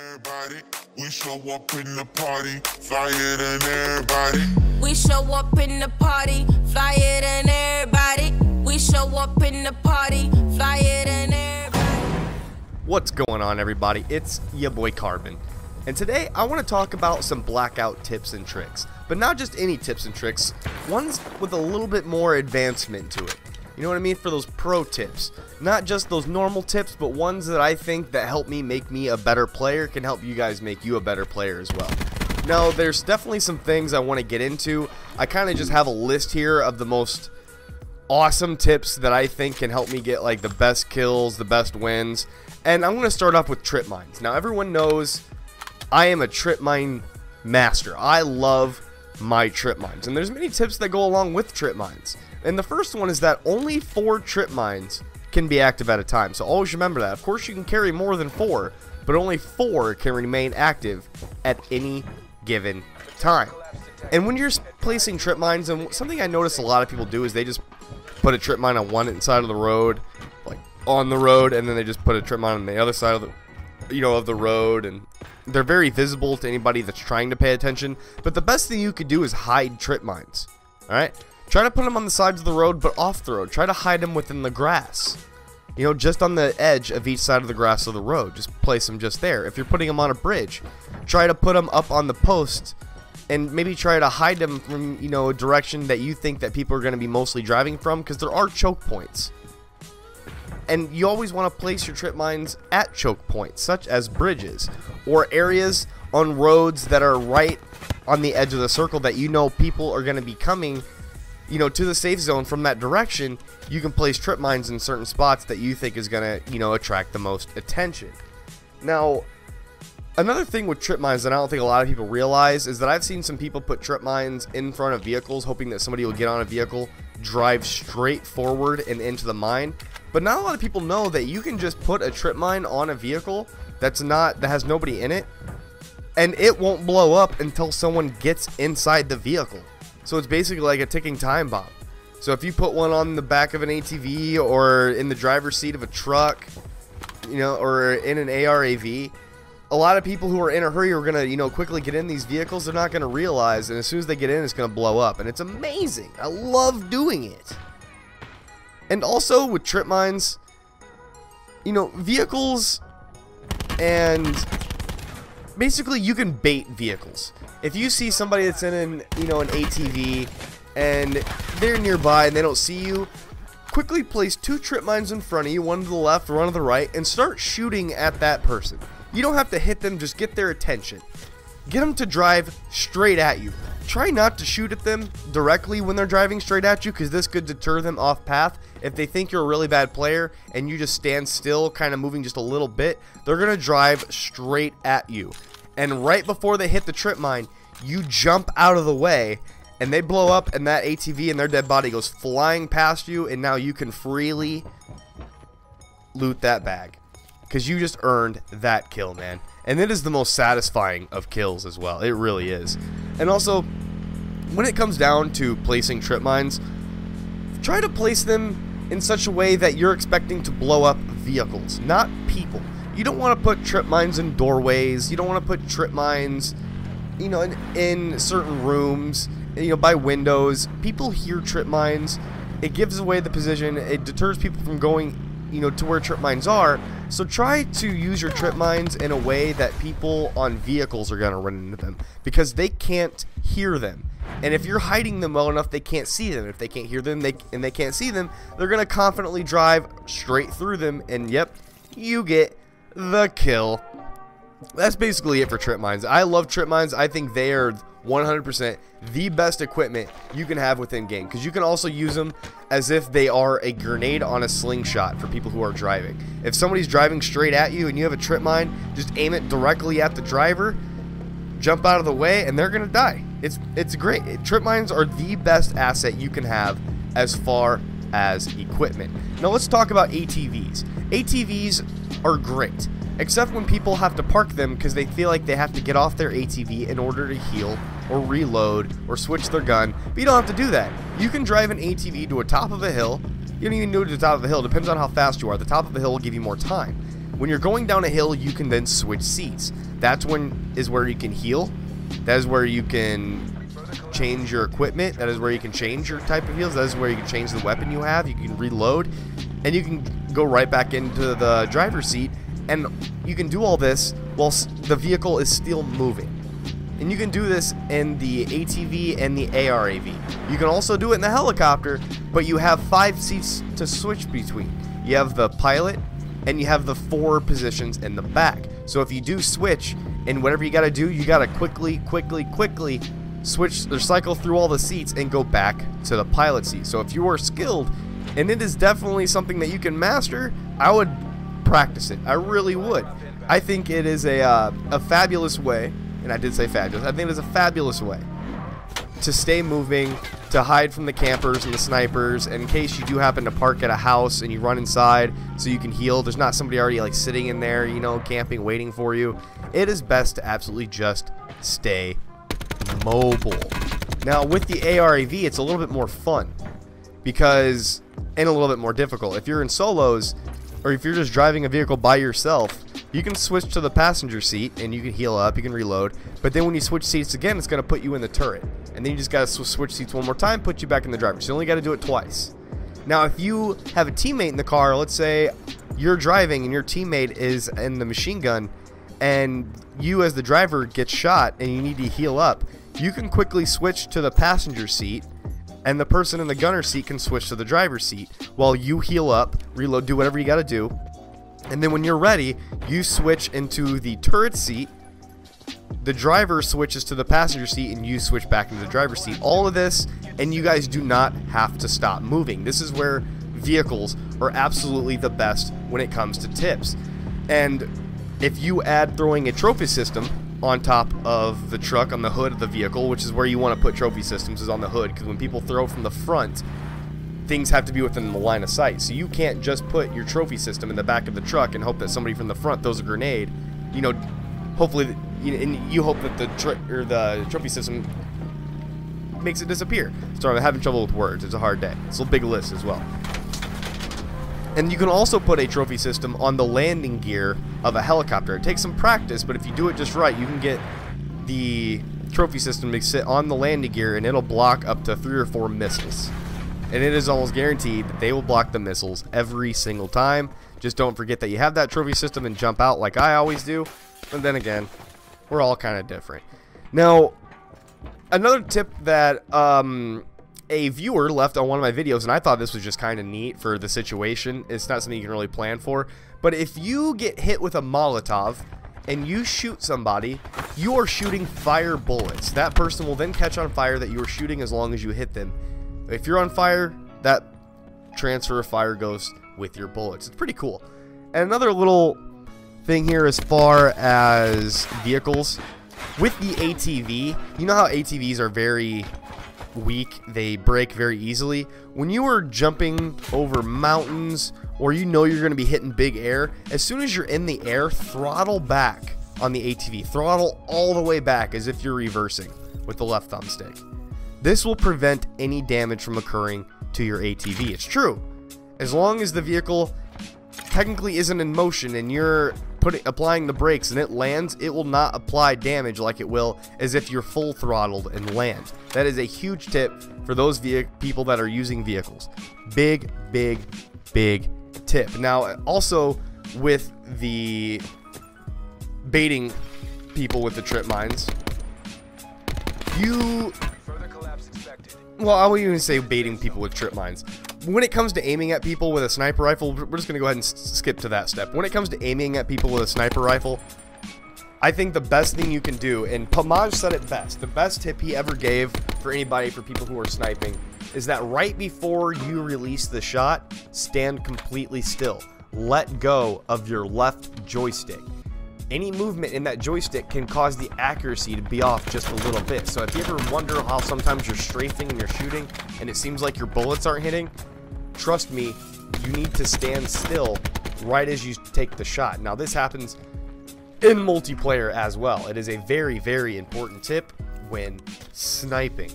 Everybody, we show up in the party, flyer than everybody. We show up in the party, flyer than everybody. We show up in the party, flyer than everybody. What's going on, everybody? It's your boy Carbon, and today I want to talk about some blackout tips and tricks, but not just any tips and tricks, ones with a little bit more advancement to it. You know what I mean? For those pro tips, not just those normal tips, but ones that I think that help me make me a better player, can help you guys make you a better player as well. Now, there's definitely some things I want to get into. I kind of just have a list here of the most awesome tips that I think can help me get like the best kills, the best wins. And I'm going to start off with trip mines. Now, everyone knows I am a trip mine master. I love my trip mines, and there's many tips that go along with trip mines. And the first one is that only 4 trip mines can be active at a time. So always remember that. Of course, you can carry more than 4, but only 4 can remain active at any given time. And when you're placing trip mines, and something I notice a lot of people do is they just put a trip mine on one side of the road, like on the road, and then they just put a trip mine on the other side of the, of the road, and they're very visible to anybody that's trying to pay attention. But the best thing you could do is hide trip mines. All right. Try to put them on the sides of the road, but off the road. Try to hide them within the grass. Just on the edge of each side of the grass of the road. Just place them just there. If you're putting them on a bridge, try to put them up on the post, and maybe try to hide them from, a direction that you think that people are going to be mostly driving from, because there are choke points. And you always want to place your trip mines at choke points, such as bridges, or areas on roads that are right on the edge of the circle that people are going to be coming to the safe zone from that direction. You can place trip mines in certain spots that you think is going to, attract the most attention. Now, another thing with trip mines that I don't think a lot of people realize is that I've seen some people put trip mines in front of vehicles, hoping that somebody will get on a vehicle, drive straight forward and into the mine. But not a lot of people know that you can just put a trip mine on a vehicle that has nobody in it, and it won't blow up until someone gets inside the vehicle. So it's basically like a ticking time bomb. So if you put one on the back of an ATV or in the driver's seat of a truck, or in an ARAV, a lot of people who are in a hurry are going to, quickly get in these vehicles. They're not going to realize, and as soon as they get in, it's going to blow up. And it's amazing. I love doing it. And also with trip mines, vehicles, and basically you can bait vehicles. If you see somebody that's in an ATV and they're nearby and they don't see you, quickly place 2 trip mines in front of you, one to the left, one to the right, and start shooting at that person. You don't have to hit them, just get their attention. Get them to drive straight at you. Try not to shoot at them directly when they're driving straight at you, because this could deter them off path. If they think you're a really bad player and you just stand still, kind of moving just a little bit, they're going to drive straight at you. And right before they hit the trip mine, you jump out of the way, and they blow up, and that ATV and their dead body goes flying past you, and now you can freely loot that bag, because you just earned that kill, man. And it is the most satisfying of kills as well. It really is. And also, when it comes down to placing trip mines, try to place them in such a way that you're expecting to blow up vehicles, not people. You don't want to put trip mines in doorways. You don't want to put trip mines, in certain rooms, by windows. People hear trip mines. It gives away the position. It deters people from going, to where trip mines are. So try to use your trip mines in a way that people on vehicles are going to run into them, because they can't hear them. And if you're hiding them well enough, they can't see them. If they can't hear them and they can't see them, they're going to confidently drive straight through them, and yep, you get the kill. That's basically it for trip mines. I love trip mines. I think they are 100% the best equipment you can have within game, because you can also use them as if they are a grenade on a slingshot for people who are driving. If somebody's driving straight at you and you have a trip mine, just aim it directly at the driver, jump out of the way, and they're gonna die. It's great. Trip mines are the best asset you can have as far as equipment. Now let's talk about ATVs. ATVs are great, except when people have to park them because they feel like they have to get off their ATV in order to heal or reload or switch their gun. But you don't have to do that. You can drive an ATV to a top of a hill. You don't even do it to the top of a hill. It depends on how fast you are. The top of the hill will give you more time. When you're going down a hill, you can then switch seats. That's where you can heal. That is where you can change your equipment. That is where you can change your type of heals. That is where you can change the weapon you have. You can reload, and you can go right back into the driver's seat, and you can do all this while the vehicle is still moving. And you can do this in the ATV and the ARAV. You can also do it in the helicopter, but you have 5 seats to switch between. You have the pilot, and you have the 4 positions in the back. So if you do switch, and whatever you gotta do, you gotta quickly switch or cycle through all the seats and go back to the pilot seat. So if you are skilled, and it is definitely something that you can master, I would practice it. I really would. I think it is a fabulous way, and I did say fabulous, I think it is a fabulous way to stay moving, to hide from the campers and the snipers, and in case you do happen to park at a house and you run inside so you can heal. There's not somebody already like sitting in there, you know, camping, waiting for you. It is best to absolutely just stay mobile. Now with the ARAV, it's a little bit more fun because, and a little bit more difficult. If you're in solos, or if you're just driving a vehicle by yourself, you can switch to the passenger seat and you can heal up, you can reload, but then when you switch seats again, it's going to put you in the turret, and then you just got to switch seats one more time, put you back in the driver. So you only got to do it twice. Now if you have a teammate in the car, let's say you're driving and your teammate is in the machine gun, and you as the driver get shot and you need to heal up, you can quickly switch to the passenger seat, and the person in the gunner seat can switch to the driver's seat while you heal up, reload, do whatever you got to do. And then when you're ready, you switch into the turret seat, the driver switches to the passenger seat, and you switch back into the driver's seat. All of this, and you guys do not have to stop moving. This is where vehicles are absolutely the best when it comes to tips. And if you add throwing a trophy system on top of the truck, on the hood of the vehicle, which is where you want to put trophy systems, is on the hood, because when people throw from the front, things have to be within the line of sight. So you can't just put your trophy system in the back of the truck and hope that somebody from the front throws a grenade. You know, hopefully, and you hope that the trophy system makes it disappear. Sorry, I'm having trouble with words. It's a hard day. It's a big list as well. And you can also put a trophy system on the landing gear of a helicopter. It takes some practice, but if you do it just right, you can get the trophy system to sit on the landing gear, and it'll block up to 3 or 4 missiles. And it is almost guaranteed that they will block the missiles every single time. Just don't forget that you have that trophy system and jump out like I always do. And then again, we're all kind of different. Now, another tip that a viewer left on one of my videos, and I thought this was just kind of neat for the situation. It's not something you can really plan for, but if you get hit with a Molotov and you shoot somebody, you are shooting fire bullets. That person will then catch on fire that you are shooting as long as you hit them. If you're on fire, that transfer of fire goes with your bullets. It's pretty cool. And another little thing here as far as vehicles, with the ATV, you know how ATVs are very weak, they break very easily. When you are jumping over mountains, or you know you're going to be hitting big air, as soon as you're in the air, throttle back on the ATV. Throttle all the way back as if you're reversing with the left thumbstick. This will prevent any damage from occurring to your ATV. It's true. As long as the vehicle technically isn't in motion and you're applying the brakes and it lands, it will not apply damage like it will as if you're full throttled and land. That is a huge tip for those people that are using vehicles. Big, big, big tip. Now, also with the baiting people with the trip mines, well, I won't even say baiting people with trip mines. When it comes to aiming at people with a sniper rifle, we're just going to go ahead and skip to that step. When it comes to aiming at people with a sniper rifle, I think the best thing you can do, and Pamaj said it best, the best tip he ever gave for anybody, for people who are sniping, is that right before you release the shot, stand completely still. Let go of your left joystick. Any movement in that joystick can cause the accuracy to be off just a little bit. So if you ever wonder how sometimes you're strafing and you're shooting and it seems like your bullets aren't hitting, trust me, you need to stand still right as you take the shot. Now this happens in multiplayer as well. It is a very, very important tip when sniping.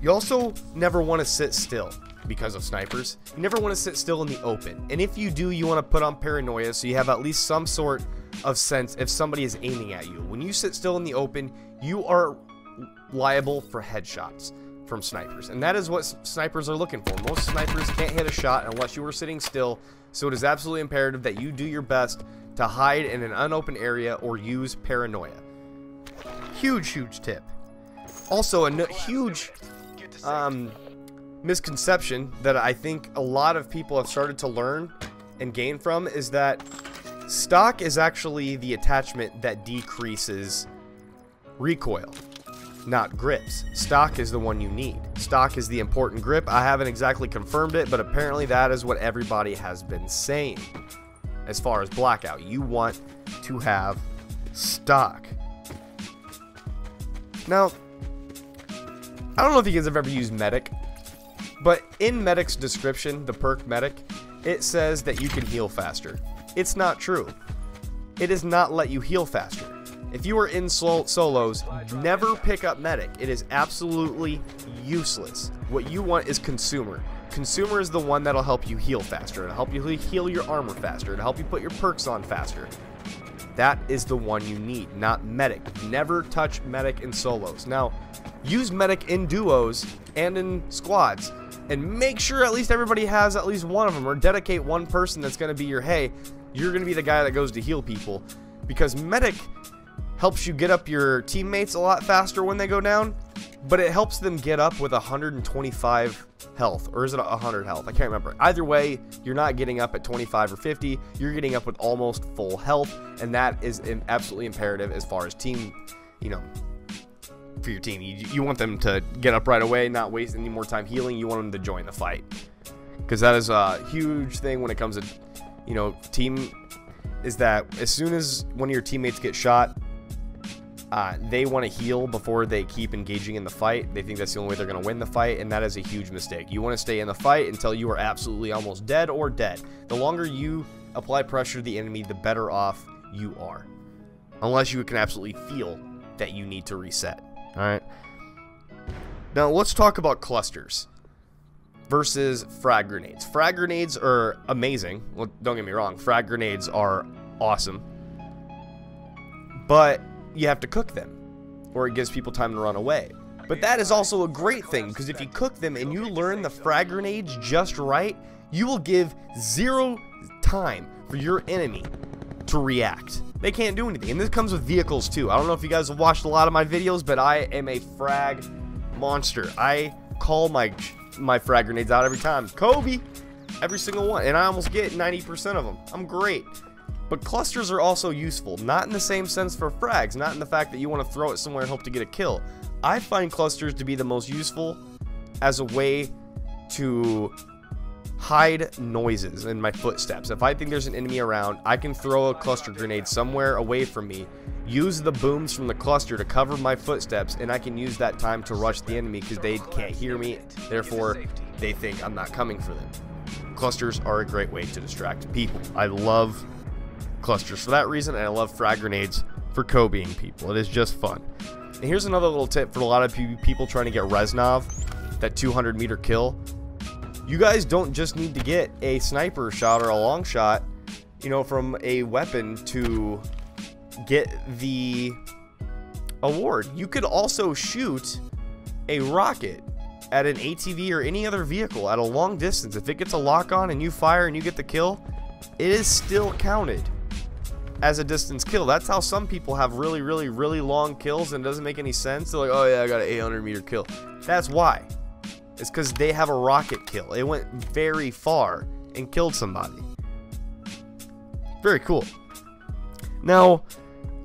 You also never want to sit still. because of snipers. You never want to sit still in the open. And if you do, you want to put on paranoia so you have at least some sort of sense if somebody is aiming at you. When you sit still in the open, you are liable for headshots from snipers. And that is what snipers are looking for. Most snipers can't hit a shot unless you are sitting still. So it is absolutely imperative that you do your best to hide in an unopened area or use paranoia. Huge tip. Also, a huge misconception that I think a lot of people have started to learn and gain from is that stock is actually the attachment that decreases recoil, not grips. Stock is the one you need. Stock is the important grip. I haven't exactly confirmed it, but apparently that is what everybody has been saying. As far as Blackout, you want to have stock. Now, I don't know if you guys have ever used Medic, but in Medic's description, the perk Medic, it says that you can heal faster. It's not true. It does not let you heal faster. If you are in solos, never pick up Medic. It is absolutely useless. What you want is Consumer. Consumer is the one that'll help you heal faster. It'll help you heal your armor faster. It'll help you put your perks on faster. That is the one you need, not Medic. Never touch Medic in solos. Now, use Medic in duos and in squads, and make sure at least everybody has at least one of them, or dedicate one person that's going to be your, hey, you're going to be the guy that goes to heal people, because Medic helps you get up your teammates a lot faster when they go down, but it helps them get up with 125 health, or is it 100 health? I can't remember. Either way, you're not getting up at 25 or 50, you're getting up with almost full health, and that is absolutely imperative as far as team, you know, for your team. You want them to get up right away, not waste any more time healing. You want them to join the fight, because that is a huge thing when it comes to, you know, team, is that as soon as one of your teammates get shot, they want to heal before they keep engaging in the fight. They think that's the only way they're going to win the fight, and that is a huge mistake. You want to stay in the fight until you are absolutely almost dead or dead. The longer you apply pressure to the enemy, the better off you are, unless you can absolutely feel that you need to reset. Alright, now let's talk about clusters versus frag grenades. Frag grenades are amazing. Well, don't get me wrong, frag grenades are awesome, but you have to cook them, or it gives people time to run away. But that is also a great thing, because if you cook them and you learn the frag grenades just right, you will give zero time for your enemy to react. They can't do anything. And this comes with vehicles too. I don't know if you guys have watched a lot of my videos, but I am a frag monster. I call my frag grenades out every time. Kobe! Every single one. And I almost get 90% of them. I'm great. But clusters are also useful, not in the same sense for frags, not in the fact that you want to throw it somewhere and hope to get a kill. I find clusters to be the most useful as a way to hide noises in my footsteps. If I think there's an enemy around, I can throw a cluster grenade somewhere away from me, use the booms from the cluster to cover my footsteps, and I can use that time to rush the enemy because they can't hear me, therefore they think I'm not coming for them. Clusters are a great way to distract people. I love clusters for that reason, and I love frag grenades for Kobeing people. It is just fun. And here's another little tip for a lot of people trying to get Reznov, that 200 meter kill. You guys don't just need to get a sniper shot or a long shot, you know, from a weapon to get the award. You could also shoot a rocket at an ATV or any other vehicle at a long distance. If it gets a lock on and you fire and you get the kill, it is still counted as a distance kill. That's how some people have really long kills, and it doesn't make any sense. They're like, oh yeah, I got an 800 meter kill. That's why. It's because they have a rocket kill. It went very far and killed somebody. Very cool. Now,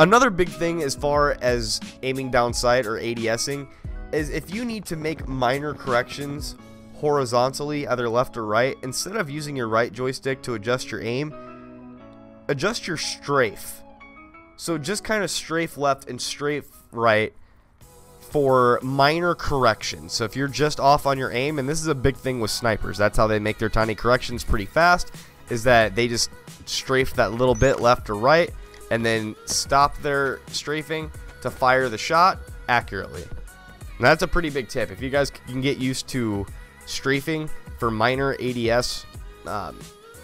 another big thing as far as aiming down sight or ADSing is if you need to make minor corrections horizontally, either left or right, instead of using your right joystick to adjust your aim, adjust your strafe. So just kind of strafe left and strafe right for minor corrections. So if you're just off on your aim, and this is a big thing with snipers, that's how they make their tiny corrections pretty fast, is that they just strafe that little bit left or right and then stop their strafing to fire the shot accurately. And that's a pretty big tip. If you guys can get used to strafing for minor ADS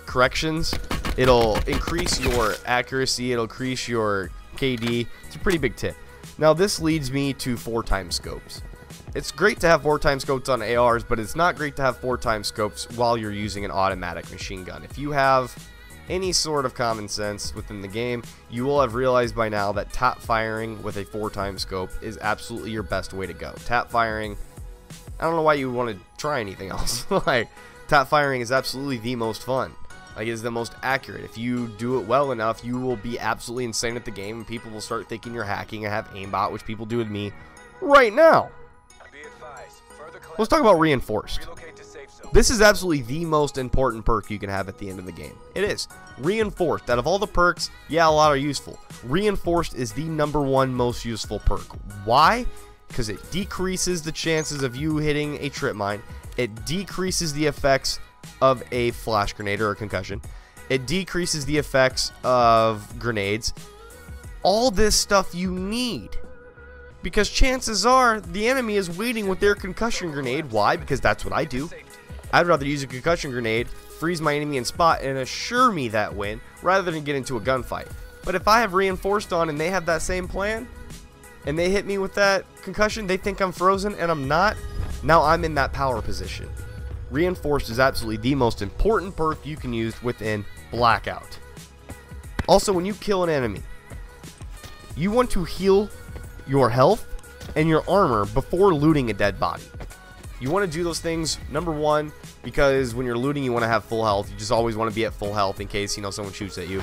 corrections. It'll increase your accuracy, it'll increase your KD. It's a pretty big tip. Now this leads me to 4x scopes. It's great to have 4x scopes on ARs, but it's not great to have 4x scopes while you're using an automatic machine gun. If you have any sort of common sense within the game, you will have realized by now that tap firing with a 4x scope is absolutely your best way to go. Tap firing, I don't know why you would want to try anything else. Like, tap firing is absolutely the most fun. Like, it is the most accurate. If you do it well enough, you will be absolutely insane at the game, and people will start thinking you're hacking and have aimbot, which people do with me right now. Let's talk about reinforced. This is absolutely the most important perk you can have at the end of the game. It is. Reinforced. Out of all the perks, yeah, a lot are useful. Reinforced is the #1 most useful perk. Why? Because it decreases the chances of you hitting a trip mine. It decreases the effects of a flash grenade or a concussion. It decreases the effects of grenades. All this stuff you need. Because chances are the enemy is waiting with their concussion grenade. Why? Because that's what I do. I'd rather use a concussion grenade, freeze my enemy in spot, and assure me that win, rather than get into a gunfight. But if I have reinforced on and they have that same plan, and they hit me with that concussion, they think I'm frozen and I'm not, now I'm in that power position. Reinforced is absolutely the most important perk you can use within Blackout. Also, when you kill an enemy, you want to heal your health and your armor before looting a dead body. You want to do those things, #1, because when you're looting, you want to have full health. You just always want to be at full health in case, you know, someone shoots at you.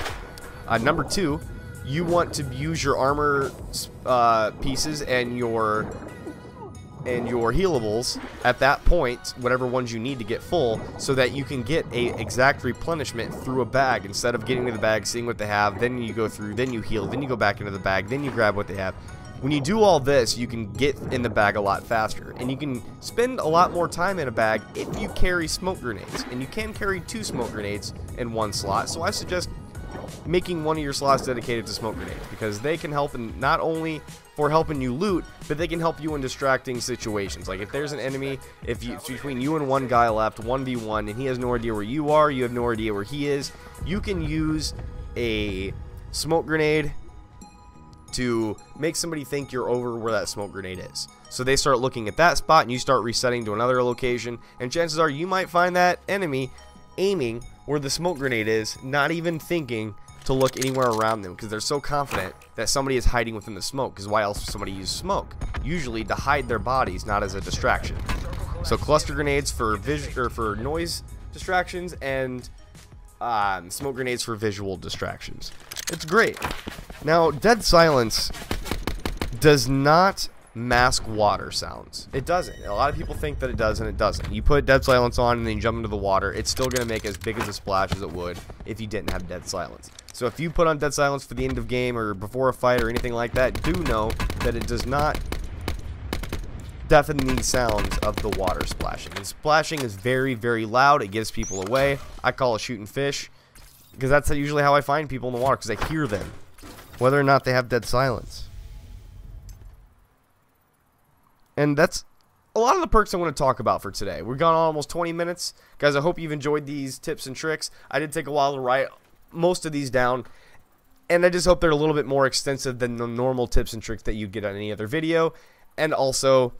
#2, you want to use your armor pieces and your healables at that point, whatever ones you need to get full, so that you can get a exact replenishment through a bag instead of getting to the bag, seeing what they have, then you go through, then you heal, then you go back into the bag, then you grab what they have. When you do all this, you can get in the bag a lot faster, and you can spend a lot more time in a bag if you carry smoke grenades, and you can carry 2 smoke grenades in 1 slot. So I suggest making one of your slots dedicated to smoke grenades, because they can help in not only for helping you loot, but they can help you in distracting situations. Like if there's an enemy, if between you and one guy left, 1v1, and he has no idea where you are, you have no idea where he is, you can use a smoke grenade to make somebody think you're over where that smoke grenade is. So they start looking at that spot, and you start resetting to another location, and chances are you might find that enemy aiming where the smoke grenade is, not even thinking to look anywhere around them, because they're so confident that somebody is hiding within the smoke. Because why else would somebody use smoke? Usually to hide their bodies, not as a distraction. So cluster grenades for for noise distractions, and smoke grenades for visual distractions. It's great. Now, dead silence does not mask water sounds. It doesn't. A lot of people think that it does, and it doesn't. You put dead silence on and then you jump into the water, it's still going to make as big as a splash as it would if you didn't have dead silence. So if you put on dead silence for the end of game or before a fight or anything like that, do know that it does not deafen the sounds of the water splashing. And splashing is very, very loud. It gives people away. I call it shooting fish, because that's usually how I find people in the water, because I hear them, whether or not they have dead silence. And that's a lot of the perks I want to talk about for today. We've gone on almost 20 minutes. Guys, I hope you've enjoyed these tips and tricks. I did take a while to write most of these down, and I just hope they're a little bit more extensive than the normal tips and tricks that you'd get on any other video. And also,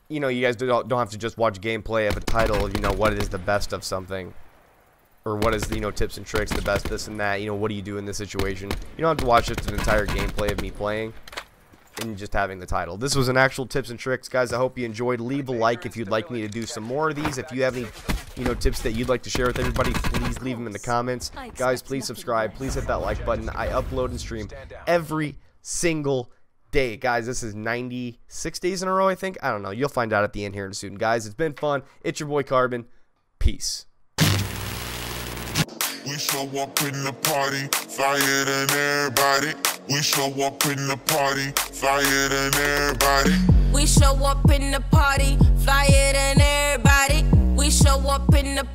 you know, you guys don't have to just watch gameplay of a title, you know, what is the best of something, or what is, you know, tips and tricks, the best this and that, you know, what do you do in this situation. You don't have to watch just an entire gameplay of me playing and just having the title. This was an actual tips and tricks, guys. I hope you enjoyed. Leave a like if you'd like me to do some more of these. If you have any, you know, tips that you'd like to share with everybody, please leave them in the comments. Guys, please subscribe. Please hit that like button. I upload and stream every single day. Guys, this is 96 days in a row, I think. I don't know. You'll find out at the end here soon. Guys, it's been fun. It's your boy Carbon. Peace. We show up in the party, flyer than everybody. We show up in the party, flyer than everybody. We show up in the party, flyer than everybody. We show up in the